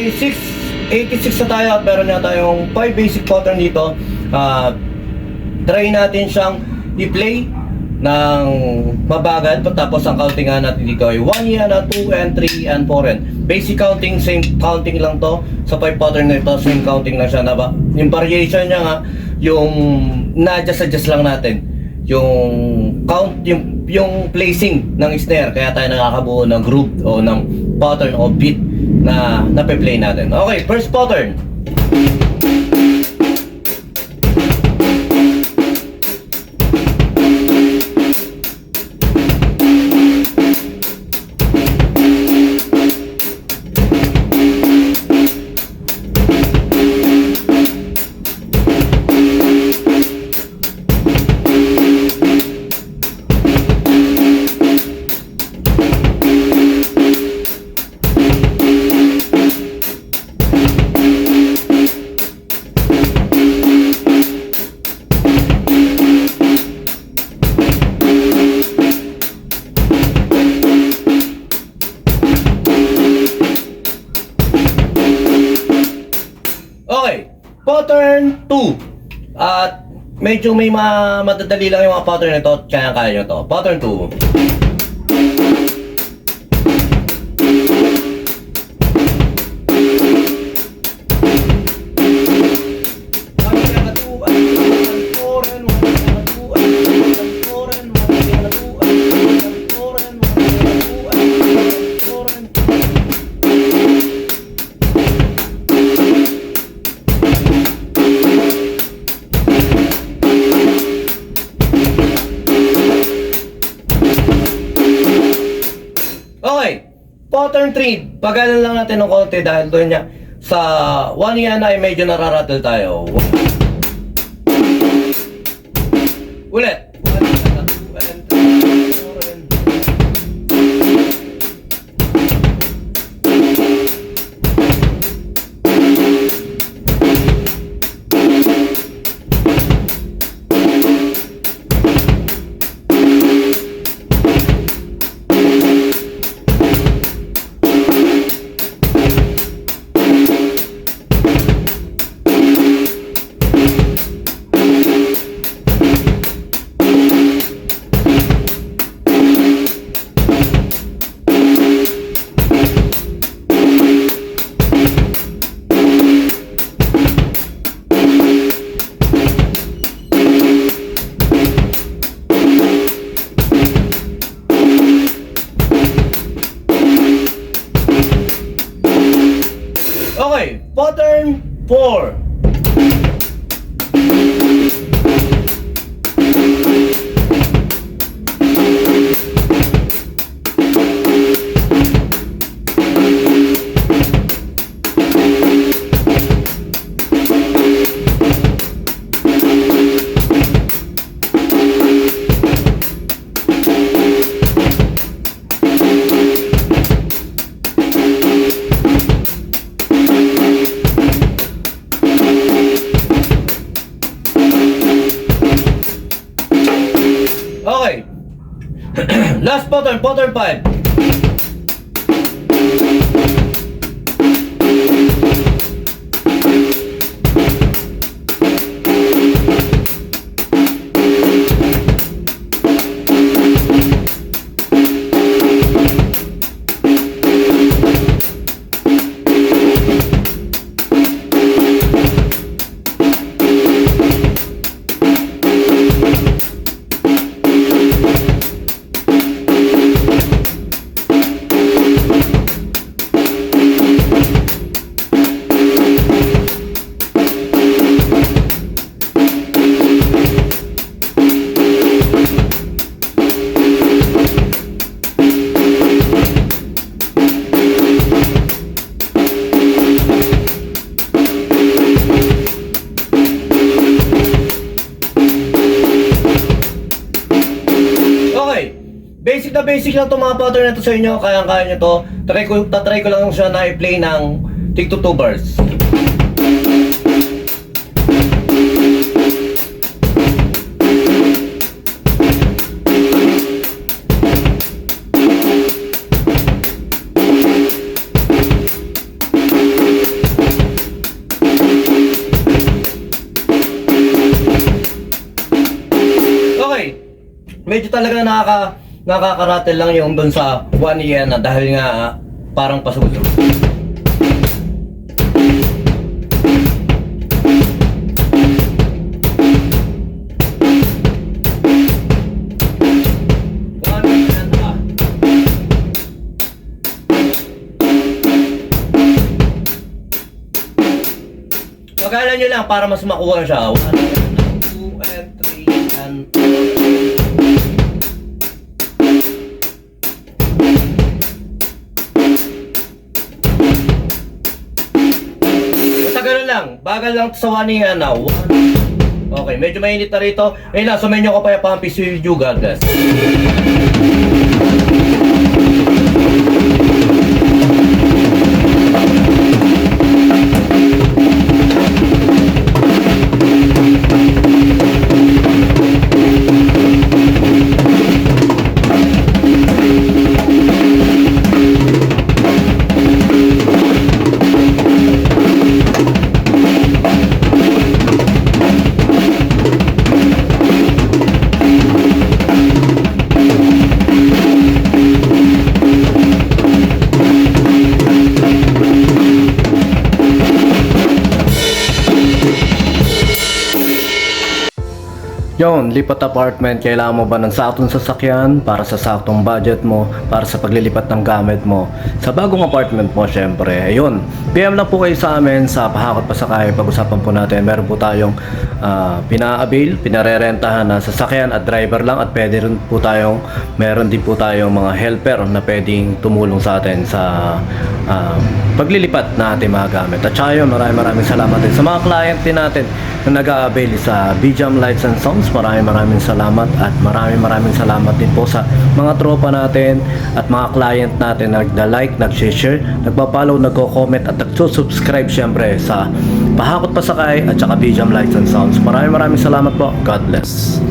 Okay, 686 na tayo at meron na tayong 5 basic pattern dito. Try natin siyang i-play ng mabagal, tapos ang counting nga natin dito ay 1 yan, 2 and 3 and 4 and basic counting, same counting lang to sa 5 pattern na ito, same counting lang siya na ba. Yung variation niya nga, yung na-adjust lang natin yung count, yung placing ng snare, kaya tayo nakakabuo ng groove o ng pattern o beat na nape-play natin. Okay, first pattern. Okay, pattern 2. At medyo may madadali lang yung mga pattern nito, kaya nyo to. Pattern 2. Okay, pattern 3. Pagalan lang natin ng konti dahil doon niya sa 1 yan ay medyo nararattle tayo. Ulit. Okay, pattern 4. Okay. Last pattern, pattern 5. Basic lang itong mga pattern na ito sa inyo, kaya nyo to. Tatry ko lang siya na i-play ng tig to 2 bars. medyo talaga nakakaratel lang yung doon sa 1 year na dahil nga parang pasugod. Pagalan nyo lang para mas makuha siya. 1, 2, and 3, and 4. Basta ganun lang. Bagal lang sa 1 yan na. 1. Okay, medyo mainit na rito. Ayun lang, sumayin nyo ko pa yung pampis with you. God bless. Yon, lipat apartment, kailangan mo ba ng saktong sasakyan para sa saktong budget mo, para sa paglilipat ng gamit mo? Sa bagong apartment mo, syempre, ayun. PM lang po kayo sa amin sa Pahakot Pasakay. Pag-usapan po natin, meron po tayong pina-avail, pinarerentahan na sasakyan at driver lang, at pwede rin po tayong, meron din po tayong mga helper na pwedeng tumulong sa atin sa paglilipat na ating mga gamit. At saka yun, maraming salamat din sa mga client din natin na nag-a-avail sa BJAM Lights and Sounds. Maraming salamat, at maraming salamat din po sa mga tropa natin at mga client natin na nag-like, nag-share, nagpa-follow, nagko-comment at nagsusubscribe syempre sa Pahakot Pasakay at saka BJAM Lights and Sounds. Maraming salamat po. God bless.